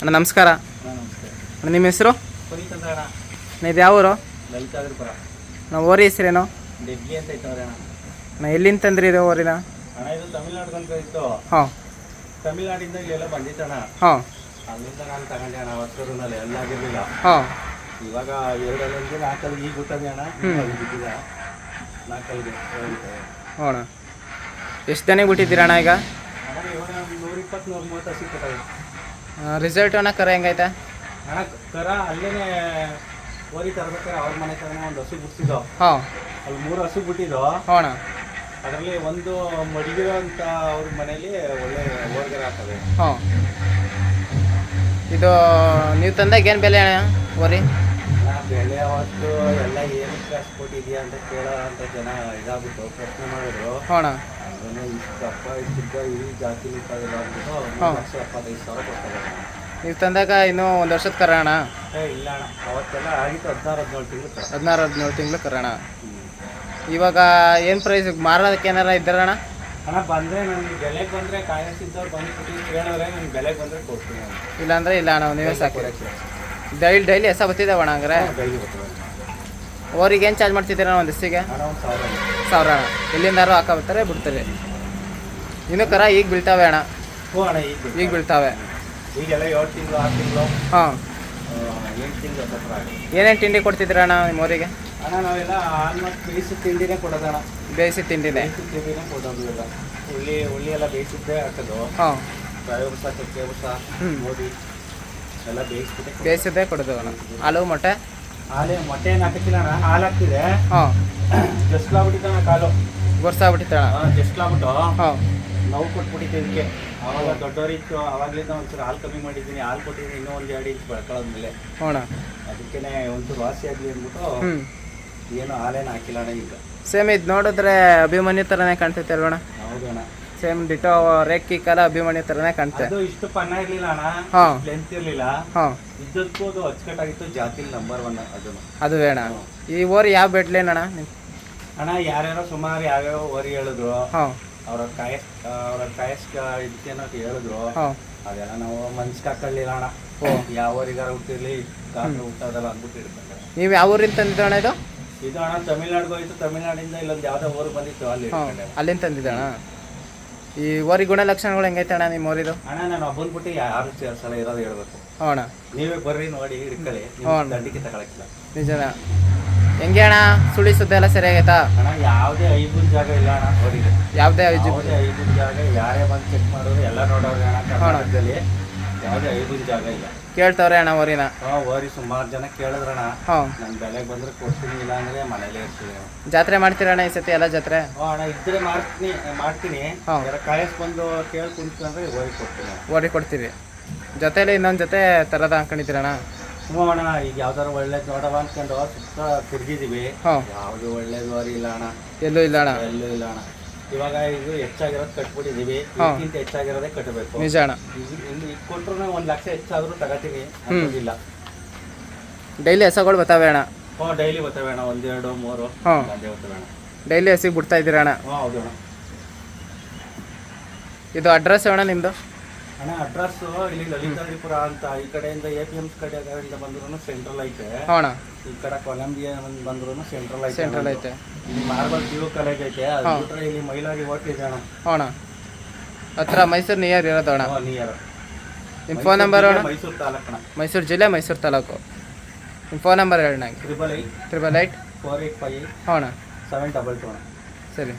ಅಣ್ಣ ನಮಸ್ಕಾರ. ನಮಸ್ತೆ ಅಣ್ಣ ನಿಮ್ಮ ಹೆಸರು? ಪುನೀತ್ ಅಂತ ಅಣ್ಣ. ನೀವು ಯಾವ ಊರು? ಲಲಿತಾದ್ರಿಪುರ. ನಾವು ಓರಿ ಹೆಸರೇನು? ಡೆಗ್ಲಿ ಅಂತ ಇತ್ತವ್ರೆ ಅಣ್ಣ. ಅಣ್ಣ ಎಲ್ಲಿಂದ ತಂದ್ರಿ ಇದು ಓರಿನ? ಅಣ್ಣ ಇದು ತಮಿಳ್ನಾಡು ಅಂತ ಇತ್ತು. ಹಾಂ. ತಮಿಳ್ನಾಡಿಂದ ಇಲ್ಲೆಲ್ಲ ಬಂದಿತ್ತಣ್ಣ. ಹಾಂ. ಅಲ್ಲಿಂದ ನಾನು ತಗೊಂಡೆ ಅಣ್ಣ. ಹೊಸೂರಿನಲ್ಲಿ ಎಲ್ಲ ಆಗಿರಲಿಲ್ಲ. ಹಾಂ. ಇವಾಗ ಎರಡಲ್ಲಿ ನಾಲ್ಕಲ್ಲಿ ಈಗ ಹುಟ್ಟದೆ ಅಣ್ಣ. ಬಿದ್ದಿಲ್ಲ ನಾಲ್ಕಲ್ಲಿಗೆ. ಹ್ಞೂ ಅಣ್ಣ. ಎಷ್ಟು ದನಿಗೆ ಬಿಟ್ಟಿದ್ದೀರಾ ಅಣ್ಣ ಈಗ? ಅಣ್ಣ ಇವಾಗ 120 130 ಸಿಗ್ತದೆ. ರಿಸಲ್ಟ್ ಅಣ್ಣ ಕರ ಹೆಂಗೈತೆ? ಅಣ್ಣ ಕರ ಅಲ್ಲೇ ಓರಿ ತರ್ಬೇಕಾರೆ ಅವ್ರ ಮನೆ ತರನೇ ಒಂದು ಹಸು ಬಿಡ್ಸಿದ್ದು. ಹಾಂ. ಅಲ್ಲಿ 3 ಹಸು ಬಿಟ್ಟಿದ್ದು. ಹ್ಞೂ ಅಣ್ಣ. ಅದರಲ್ಲಿ ಒಂದು ಮಡಗಿರೋ ಅಂತ ಅವ್ರ ಮನೇಲಿ ಒಳ್ಳೆ ಓರ್ಗರ ಆಗ್ತದೆ. ಹಾಂ. ಇದು ನೀವು ತಂದಾಗ ಏನು ಬೆಲೆ ಅಣ್ಣ ಓರಿ? ಬೆಳೆ ಅವತ್ತು ಎಲ್ಲ ಏನಕ್ಕೆ ಅಷ್ಟು ಕೊಟ್ಟಿದ್ಯಾ ಅಂತ ಕೇಳೋ ಅಂತ ಜನ ಇದಾಗ್ಬಿಟ್ಟು ಪ್ರಶ್ನೆ ಮಾಡಿದ್ರು. ಹ್ಞೂ ಅಣ್ಣ. ಅದನ್ನು ಇಷ್ಟಪ್ಪ ಇಷ್ಟಿದ್ದ ಇಡೀ ಜಾತಿ ನಿಂತಾಗಿಲ್ಲ ಅಂದ್ಬಿಟ್ಟು 3,75,000 ಕೊಡ್ತಾರೆ. ನೀವು ತಂದಾಗ ಇನ್ನೂ ಒಂದು ವರ್ಷದ ಕರ ಅಣ್ಣ? ಇಲ್ಲ ಅಣ್ಣ, ಅವತ್ತೆಲ್ಲ ಆಗಿತ್ತು 16-17 ತಿಂಗಳು. 16-17 ತಿಂಗಳು ಕರ ಅಣ್ಣ. ಇವಾಗ ಏನು ಪ್ರೈಸ್ ಮಾರೋದಕ್ಕೆ ಏನಾರ ಇದ್ದಾರಣ್ಣ? ಅಣ್ಣ ಬಂದರೆ ನನಗೆ ಬೆಲೆಗೆ ಬಂದರೆ ಕಾಯಿಸಿದ್ದವ್ರು ಬಂದುಬಿಟ್ಟು ಕೇಳಿದ್ರೆ ನನಗೆ ಬೆಲೆಗೆ ಬಂದರೆ ಕೊಡ್ತೀನಿ ನಾನು. ಇಲ್ಲಾಂದರೆ ಇಲ್ಲ ಅಣ್ಣ, ನೀವೇ ಸಾಕಿ. ಡೈಲಿ ಹೆಸ ಬರ್ತಿದ್ದಾವೆ ಅಣ್ಣ ಹಂಗಾರೆ? ಡೈಲಿ ಬರ್ತದೆ. ಅವ್ರಿಗೆ ಏನು ಚಾರ್ಜ್ ಮಾಡ್ತಿದ್ದೀರ ಒಂದು ದಿವಸಿಗೆ? ಅಣ್ಣ 1,000 ಅಣ್ಣ. ಎಲ್ಲಿಂದಾರು ಹಾಕಬರ್ತಾರೆ ಬಿಡ್ತಾರೆ. ಇನ್ನೂ ಕರ ಈಗ ಬೀಳ್ತಾವೆ ಅಣ್ಣ? ಹ್ಞೂ ಅಣ್ಣ ಈಗ ಬೀಳ್ತಾವೆ. ಈಗೆಲ್ಲ 7 ತಿಂಗಳು 6 ತಿಂಗಳು. ಹಾಂ. 8 ತಿಂಗಳು ಹತ್ರ ಆಗಿ. ಏನೇನು ತಿಂಡಿ ಕೊಡ್ತಿದ್ದೀರ ಅಣ್ಣ ನಿಮ್ಮ ಊರಿಗೆ? ಅಣ್ಣ ನಾವೆಲ್ಲ ಆಲ್ಮೋಸ್ಟ್ ಬೇಯಿಸಿದ ತಿಂಡಿನೇ ಕೊಡೋದಣ್ಣ. ಬೇಯಿಸಿದ ತಿಂಡಿನೇ? ಬೇಯಿಸಿದ ತಿಂಡಿನೇ ಕೊಡೋದು. ಇಲ್ಲ ಹುಳಿ ಎಲ್ಲ ಬೇಯಿಸಿದ್ದೇ ಹಾಕೋದು. ಹಾಂ. ರವೆ ಬೂಸ, ಚಕ್ಕೆ ಬೂಸ, ಗೋಧಿ ಎಲ್ಲ ಬೇಯಿಸಿದ್ದೇ ಕೊಡೋದು ಅಣ್ಣ. ಹಾಲು ಮೊಟ್ಟೆ? ಮೊಟ್ಟೆ ಏನು ಹಾಕಿಲ್ಲ ಅಣ್ಣ, ಹಾಲು ಹಾಕ್ತಿದೆ. ಹಾಂ. ಜಸ್ಲಾಗ್ಬಿಟ್ಟಿದ್ದಣ್ಣ ಕಾಲು. ಗೊರ್ಸಾಗ್ಬಿಟ್ಟಿತ್ತಣ್ಣ? ಜಸ್ಲಾಗ್ಬಿಟ್ಟು ಹಾಂ. ನೋವು ಕೊಟ್ಬಿಟ್ಟಿದ್ದೆ ಇದಕ್ಕೆ. ಆವಾಗ ದೊಡ್ಡವರಿತ್ತು, ಆವಾಗಲಿಂದ ಒಂಚೂರು ಹಾಲು ಕಮ್ಮಿ ಮಾಡಿದ್ದೀನಿ. ಹಾಲು ಕೊಟ್ಟಿದ್ದೀನಿ, ಇನ್ನೂ 1-2 ಇಂಚ್ ಬೆಳ್ಕೊಳ್ಳೋದ್ಮೇಲೆ. ಹ್ಞೂ. ಅದಕ್ಕೇ ಒಂಚೂರು ವಾಸಿ ಆಗಲಿ ಅಂದ್ಬಿಟ್ಟು ಏನು ಹಾಲೇನು ಹಾಕಿಲ್ಲ ಅಣ್ಣ ಈಗ. ಸೇಮ್ ಇದು ನೋಡಿದ್ರೆ ಅಭಿಮನ್ಯು ಥರನೇ ಕಾಣ್ತೈತೆ ಅಲ್ವಣ್ಣ? ಹೌದು ಅಣ್ಣ. ಸೇಮ್ ಡಿಟೋ ರೇಖಿ ಕಾಲ ಅಭಿಮನ್ಯು ಥರನೇ ಕಾಣ್ತದೆ. ಅದು ಇಷ್ಟು ಪನ್ನ ಇರಲಿಲ್ಲ ಅಣ್ಣ. ಹಾಂ. ಲೆಂತ್ ಇರಲಿಲ್ಲ. ಹಾಂ. ಇದ್ದಕ್ಕೂ ಅದು ಅಚ್ಚುಕಟ್ಟಾಗಿತ್ತು. ಜಾತಿಲಿ ನಂಬರ್ 1 ಅದನ್ನು. ಅದು ಬೇಡ. ಈ ಓರಿ ಯಾವ ಬೆಡ್ಲೇನಣ್ಣ? ಅಣ್ಣ ಯಾರ್ಯಾರೋ ಸುಮಾರು ಯಾವ್ಯಾವ ಓರಿ ಹೇಳಿದ್ರು. ಹಾಂ. ಅವ್ರ ಕಾಯಸ್ಕ ಇದಕ್ಕೇನೋ ಹೇಳಿದ್ರು. ಹಾಂ. ಅದೆಲ್ಲ ನಾವು ಮನ್ಸಿಗೆ ಹಾಕೊಳ್ಳಿಲ್ಲ ಅಣ್ಣ. ಯಾವ ಊರಿಗಾರ ಹುಟ್ಟಿರ್ಲಿ ಕಾಲು ಹುಟ್ಟೋದಲ್ಲ ಅಂದ್ಬಿಟ್ಟು ಇಡ್ತಾರೆ. ನೀವು ಯಾವ ಊರಿಂದ ತಂದಿದ್ದು ಅಣ್ಣ ಇದು? ಇದು ಅಣ್ಣ ತಮಿಳ್ನಾಡಿಗೆ ಹೋಯ್ತು. ತಮಿಳ್ನಾಡಿಂದ ಇಲ್ಲೊಂದು ಯಾವುದೋ ಊರು ಬಂದಿತ್ತು, ಅಲ್ಲಿ ಅಲ್ಲಿಂದ ತಂದಿದ್ದಣ್ಣ. ಈ ಓರಿ ಗುಣಲಕ್ಷಣಗಳು ಹೆಂಗೈತೆ ಅಣ್ಣ ನಿಮ್ಮ ಊರಿದು? ಅಣ್ಣ ನಾನು ಒಬ್ಬನ ಬಿಟ್ಟು ಯಾರು ಸಲ ಇರೋದು ಹೇಳ್ಬೇಕು. ಹ್ಞೂ ಅಣ್ಣ. ನೀವೇ ಬರ್ರಿ ನೋಡಿ ಹಿಡ್ಕೊಳ್ಳಿ. ದಂಡಿಗೆ ತಗೊಳಕ್ಕಿಲ್ಲ. ನಿಜನ. ಹೆಂಗೆ ಅಣ್ಣ ಸುಳಿ ಸುದ್ದಿ ಎಲ್ಲ ಸರಿಯಾಗೈತಾ? ಅಣ್ಣ ಯಾವುದೇ ಐಬುನ್ ಜಾಗ ಇಲ್ಲ ಅಣ್ಣ ಅವರಿಗೆ. ಯಾವುದೇ ಐಬುನ್ ಜಾಗ ಯಾರೇ ಬಂದು ಚೆಕ್ ಮಾಡೋರು ಎಲ್ಲ ನೋಡೋರು ಅಣ್ಣ. ಕರ್ನಾಟಕದಲ್ಲಿ ಯಾವುದೇ ಐಬುನ್ ಜಾಗ ಇಲ್ಲ. ಕೇಳ್ತವ್ರೆ ಅಣ್ಣ ಓರಿನ? ಓರಿ ಸುಮಾರು ಜನ ಕೇಳಿದ್ರಣ್ಣ. ಹಾಂ. ನನ್ನ ಬೆಲೆಗೆ ಬಂದರೆ ಕೊಡ್ತೀನಿ, ಇಲ್ಲ ಅಂದರೆ ಮನೇಲೇ ಇರ್ತೀನಿ. ಜಾತ್ರೆ ಮಾಡ್ತೀರಣ್ಣ ಈ ಸತಿ ಎಲ್ಲ ಜಾತ್ರೆ? ಅಣ್ಣ ಇದ್ರೆ ಮಾಡ್ತೀನಿ. ಕಾಯಸ್ ಬಂದು ಕೇಳಿ ಕುಂತ್ಕೊಂಡ್ರೆ ಓರಿ ಕೊಡ್ತೀನಿ. ಓರಿ ಕೊಡ್ತೀರಿ. ಜೊತೆಲಿ ಇನ್ನೊಂದು ಜೊತೆ ಥರದ ಅನ್ಕೊಂಡಿದ್ದೀರಣ್ಣ? ಹ್ಞೂ ಅಣ್ಣ. ಈಗ ಯಾವ್ದಾರು ಒಳ್ಳೇದು ನೋಡವ ಅಂದ್ಕೊಂಡು ಸುತ್ತ ತಿರ್ಗಿದೀವಿ. ಯಾವುದು ಒಳ್ಳೇದು ಓರಿ ಇಲ್ಲ ಅಣ್ಣ. ಎಲ್ಲೂ ಇಲ್ಲ ಅಣ್ಣ. ಎಲ್ಲೂ ಇಲ್ಲ ಅಣ್ಣ. ಇವಾಗ ಇದು ಹೆಚ್ಚಾಗಿರೋದು ಕಟ್ಬಿಟ್ಟಿದೀವಿ. ಇದಕ್ಕಿಂತ ಹೆಚ್ಚಾಗಿರೋದೇ ಕಟ್ಟಬೇಕು. ನಿಜ ಅಣ್ಣ. ಈಗ ಕೊಟ್ಟರು 1 ಲಕ್ಷ ಹೆಚ್ಚಾದರೂ ತಗೋತೀನಿ ಅನ್ನೋದಿಲ್ಲ. ಡೈಲಿ ಹಸಗಳು ಬರ್ತವೆ ಅಣ್ಣ? ಹ್ಞೂ ಡೈಲಿ ಬರ್ತವೆ ಅಣ್ಣ. 1, 2, 3 ಅದೇ ಬರ್ತವೆ ಅಣ್ಣ. ಡೈಲಿ ಹಸಿಗೆ ಬಿಡ್ತಾ ಇದ್ದೀರ ಅಣ್ಣ? ಹ್ಞೂ ಹೌದು ಅಣ್ಣ. ಇದು ಅಡ್ರೆಸ್ ಅಣ್ಣ ನಿಮ್ಮದು? ಅಣ್ಣ ಅಡ್ರೆಸ್ಸು ಇಲ್ಲಿ ಲಲಿತಾದ್ರಿಪುರ ಅಂತ. ಈ ಕಡೆಯಿಂದ APMS ಕಡೆಯಿಂದ ಬಂದ್ರೂ ಸೆಂಟ್ರಲ್ ಐತೆ. ಅಣ್ಣ. ಈ ಕಡೆ ಕೊಲಂಬಿಯಾ ಬಂದ್ರೂ ಸೆಂಟ್ರಲ್ ಐತೆ. ಸೆಂಟ್ರಲ್ ಐತೆ. ಇಲ್ಲಿ ಮಾರ್ಬಲ್ PU ಕಾಲೇಜ್ ಐತೆ. ಅದು ಬಿಟ್ಟರೆ ಇಲ್ಲಿ ಮೈಲಾರಿ ಹೋಟ್ಲಿದೆ ಅಣ್ಣ. ಅಣ್ಣ ಹತ್ರ ಮೈಸೂರು ನಿಯರ್ ಇರೋದು ಅಣ್ಣ? ನಿಯರ್. ನಿಮ್ಮ ಫೋನ್ ನಂಬರ್ ಅಣ್ಣ? ಮೈಸೂರು ತಾಲೂಕು ಅಣ್ಣ. ಮೈಸೂರು ಜಿಲ್ಲೆ, ಮೈಸೂರು ತಾಲೂಕು. ನಿಮ್ಮ ಫೋನ್ ನಂಬರ್ ಹೇಳಿ ನಂಗೆ. 888 888 485 ಹ್ಞೂ ಅಣ್ಣ. 722 ಅಣ್ಣ. ಸರಿ.